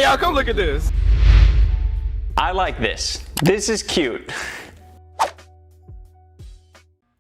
y'all, come look at this. I like this. This is cute.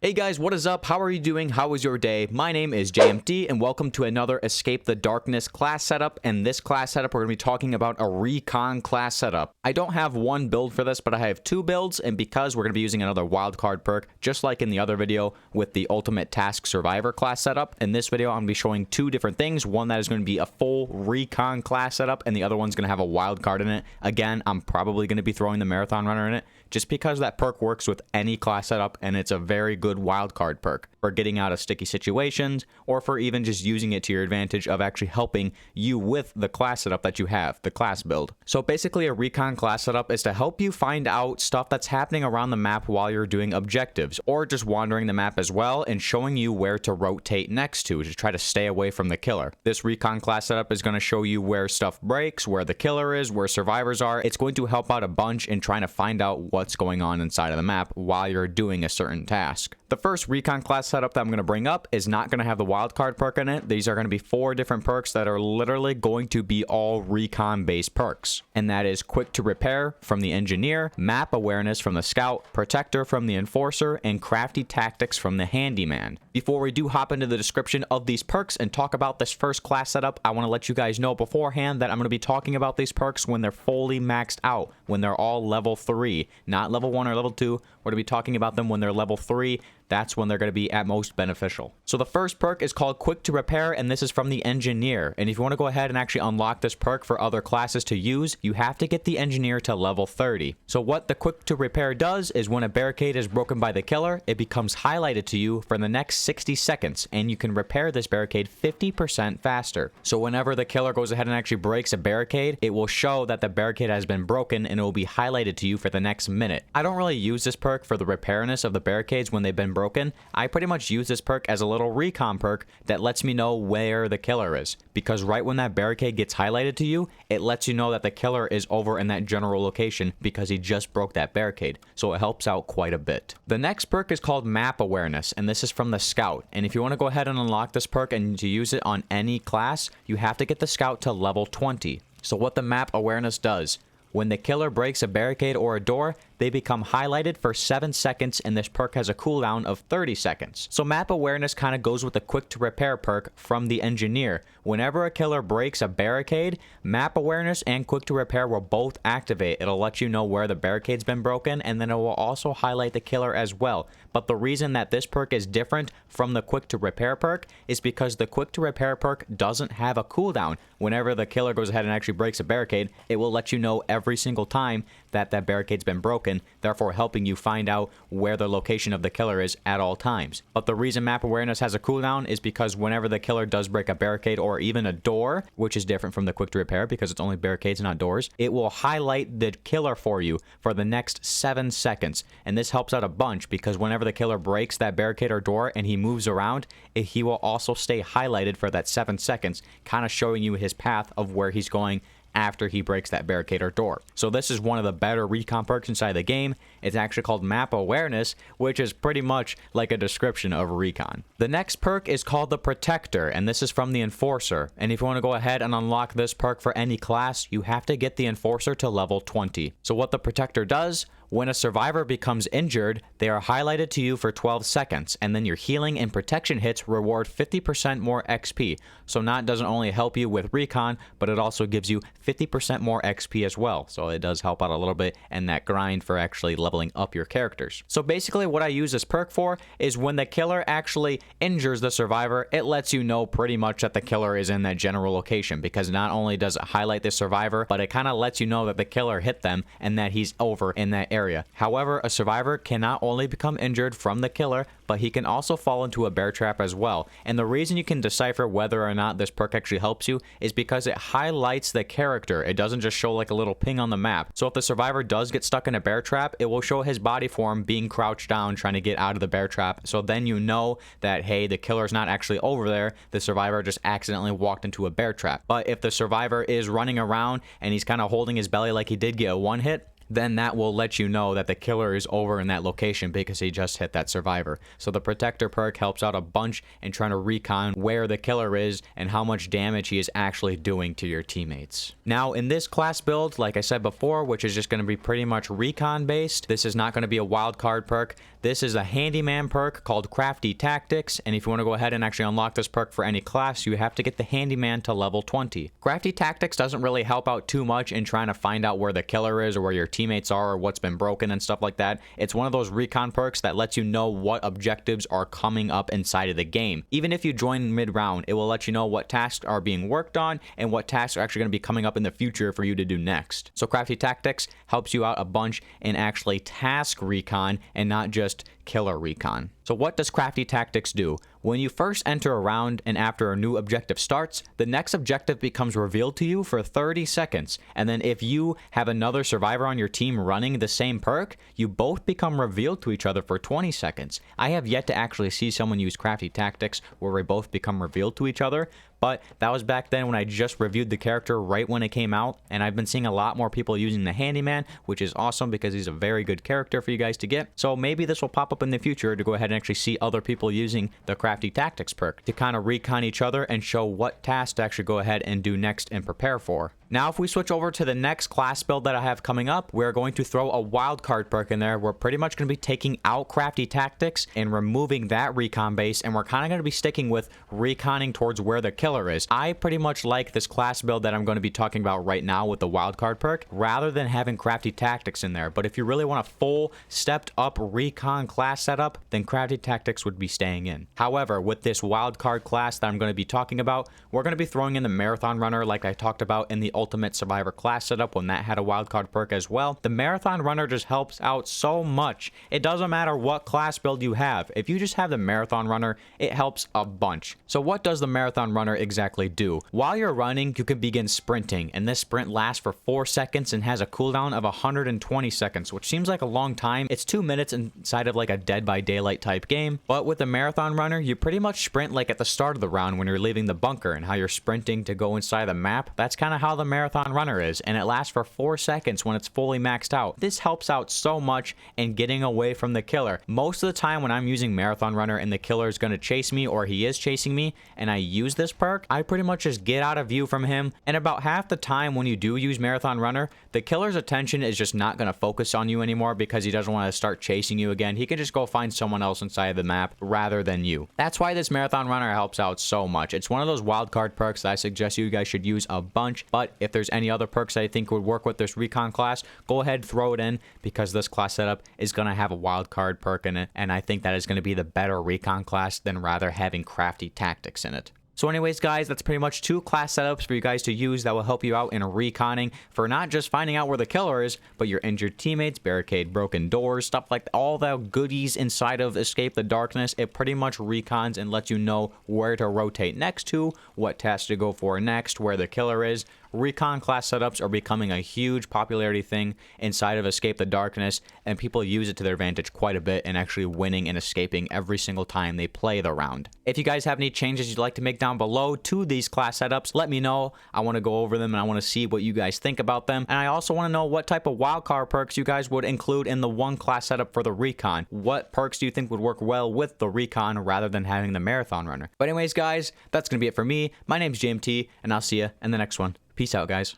Hey guys, what is up? How are you doing? How was your day? My name is JMT and welcome to another Escape the Darkness class setup. In this class setup, we're going to be talking about a RECON class setup. I don't have one build for this, but I have two builds, and because we're going to be using another wildcard perk, just like in the other video with the Ultimate Task Survivor class setup, in this video I'm going to be showing two different things. One that is going to be a full RECON class setup, and the other one's going to have a wildcard in it. Again, I'm probably going to be throwing the Marathon Runner in it, just because that perk works with any class setup, and it's a very good wildcard perk for getting out of sticky situations, or for even just using it to your advantage of actually helping you with the class setup that you have, the class build. So basically a RECON class setup is to help you find out stuff that's happening around the map while you're doing objectives, or just wandering the map as well, and showing you where to rotate next to try to stay away from the killer. This RECON class setup is going to show you where stuff breaks, where the killer is, where survivors are. It's going to help out a bunch in trying to find out what's going on inside of the map while you're doing a certain task. The first RECON class setup that I'm going to bring up is not going to have the wildcard perk in it. These are going to be 4 different perks that are literally going to be all RECON based perks. And that is Quick to Repair from the Engineer, Map Awareness from the Scout, Protector from the Enforcer, and Crafty Tactics from the Handyman. Before we do hop into the description of these perks and talk about this first class setup, I want to let you guys know beforehand that I'm going to be talking about these perks when they're fully maxed out, when they're all level 3, not level 1 or level 2. We're going to be talking about them when they're level 3. That's when they're going to be at most beneficial. So the first perk is called Quick to Repair, and this is from the Engineer. And if you want to go ahead and actually unlock this perk for other classes to use, you have to get the Engineer to level 30. So what the Quick to Repair does is when a barricade is broken by the killer, it becomes highlighted to you for the next 60 seconds, and you can repair this barricade 50% faster. So whenever the killer goes ahead and actually breaks a barricade, it will show that the barricade has been broken, and it will be highlighted to you for the next minute. I don't really use this perk for the repairness of the barricades when they've been broken. I pretty much use this perk as a little RECON perk that lets me know where the killer is, because right when that barricade gets highlighted to you, it lets you know that the killer is over in that general location because he just broke that barricade, so it helps out quite a bit. The next perk is called Map Awareness, and this is from the Scout, and if you want to go ahead and unlock this perk and to use it on any class, you have to get the Scout to level 20. So what the Map Awareness does, when the killer breaks a barricade or a door, they become highlighted for 7 seconds, and this perk has a cooldown of 30 seconds. So Map Awareness kind of goes with the Quick to Repair perk from the Engineer. Whenever a killer breaks a barricade, Map Awareness and Quick to Repair will both activate. It'll let you know where the barricade's been broken, and then it will also highlight the killer as well. But the reason that this perk is different from the Quick to Repair perk is because the Quick to Repair perk doesn't have a cooldown. Whenever the killer goes ahead and actually breaks a barricade, it will let you know every single time that that barricade's been broken, therefore helping you find out where the location of the killer is at all times. But the reason Map Awareness has a cooldown is because whenever the killer does break a barricade or even a door, which is different from the Quick to Repair because it's only barricades, not doors, it will highlight the killer for you for the next 7 seconds. And this helps out a bunch because whenever the killer breaks that barricade or door and he moves around, he will also stay highlighted for that 7 seconds, kind of showing you his path of where he's going after he breaks that barricade or door. So this is one of the better RECON perks inside the game. It's actually called Map Awareness, which is pretty much like a description of RECON. The next perk is called the Protector, and this is from the Enforcer. And if you want to go ahead and unlock this perk for any class, you have to get the Enforcer to level 20. So what the Protector does, when a survivor becomes injured, they are highlighted to you for 12 seconds, and then your healing and protection hits reward 50% more XP. So not doesn't only help you with RECON, but it also gives you 50% more XP as well. So it does help out a little bit in that grind for actually leveling up your characters. So basically what I use this perk for is when the killer actually injures the survivor, it lets you know pretty much that the killer is in that general location, because not only does it highlight the survivor, but it kind of lets you know that the killer hit them and that he's over in that area. However, a survivor can not only become injured from the killer, but he can also fall into a bear trap as well. And the reason you can decipher whether or not this perk actually helps you is because it highlights the character. It doesn't just show like a little ping on the map. So if the survivor does get stuck in a bear trap, it will show his body form being crouched down trying to get out of the bear trap. So then you know that, hey, the killer's not actually over there. The survivor just accidentally walked into a bear trap. But if the survivor is running around and he's kind of holding his belly like he did get a one hit, then that will let you know that the killer is over in that location because he just hit that survivor. So the protector perk helps out a bunch in trying to recon where the killer is and how much damage he is actually doing to your teammates. Now in this class build, like I said before, which is just going to be pretty much recon based, this is not going to be a wildcard perk. This is a Handyman perk called Crafty Tactics, and if you want to go ahead and actually unlock this perk for any class, you have to get the Handyman to level 20. Crafty Tactics doesn't really help out too much in trying to find out where the killer is or where your teammates are or what's been broken and stuff like that. It's one of those recon perks that lets you know what objectives are coming up inside of the game. Even if you join mid-round, it will let you know what tasks are being worked on and what tasks are actually going to be coming up in the future for you to do next. So Crafty Tactics helps you out a bunch in actually task recon and not just killer recon. So what does Crafty Tactics do? When you first enter a round and after a new objective starts, the next objective becomes revealed to you for 30 seconds. And then if you have another survivor on your team running the same perk, you both become revealed to each other for 20 seconds. I have yet to actually see someone use Crafty Tactics where they both become revealed to each other, but that was back then when I just reviewed the character right when it came out, and I've been seeing a lot more people using the Handyman, which is awesome because he's a very good character for you guys to get. So maybe this will pop up in the future to go ahead and actually see other people using the Crafty Tactics perk to kind of recon each other and show what tasks to actually go ahead and do next and prepare for. Now, if we switch over to the next class build that I have coming up, we're going to throw a wildcard perk in there. We're pretty much going to be taking out Crafty Tactics and removing that recon base, and we're kind of going to be sticking with reconning towards where the killer is. I pretty much like this class build that I'm going to be talking about right now with the wildcard perk, rather than having Crafty Tactics in there. But if you really want a full stepped up recon class setup, then Crafty Tactics would be staying in. However, with this wildcard class that I'm going to be talking about, we're going to be throwing in the Marathon Runner like I talked about in the Ultimate Survivor class setup when that had a wildcard perk as well. The Marathon Runner just helps out so much. It doesn't matter what class build you have. If you just have the Marathon Runner, it helps a bunch. So what does the Marathon Runner exactly do? While you're running, you can begin sprinting, and this sprint lasts for 4 seconds and has a cooldown of 120 seconds, which seems like a long time. It's 2 minutes inside of like a Dead by Daylight type game, but with the Marathon Runner, you pretty much sprint like at the start of the round when you're leaving the bunker and how you're sprinting to go inside the map. That's kind of how the Marathon Runner is, and it lasts for 4 seconds when it's fully maxed out. This helps out so much in getting away from the killer. Most of the time when I'm using Marathon Runner and the killer is going to chase me or he is chasing me and I use this perk, I pretty much just get out of view from him, and about half the time when you do use Marathon Runner, the killer's attention is just not going to focus on you anymore because he doesn't want to start chasing you again. He can just go find someone else inside of the map rather than you. That's why this Marathon Runner helps out so much. It's one of those wildcard perks that I suggest you guys should use a bunch, but if there's any other perks that I think would work with this recon class, go ahead, throw it in, because this class setup is going to have a wildcard perk in it, and I think that is going to be the better recon class than rather having Crafty Tactics in it. So anyways, guys, that's pretty much 2 class setups for you guys to use that will help you out in reconning for not just finding out where the killer is, but your injured teammates, barricade broken doors, stuff like that, all the goodies inside of Escape the Darkness. It pretty much recons and lets you know where to rotate next to, what tasks to go for next, where the killer is. Recon class setups are becoming a huge popularity thing inside of Escape the Darkness, and people use it to their advantage quite a bit and actually winning and escaping every single time they play the round. If you guys have any changes you'd like to make down below to these class setups, let me know. I want to go over them and I want to see what you guys think about them, and I also want to know what type of wildcard perks you guys would include in the one class setup for the recon. What perks do you think would work well with the recon rather than having the Marathon Runner? But anyways, guys, that's gonna be it for me. My name's JMT, and I'll see you in the next one. Peace out, guys.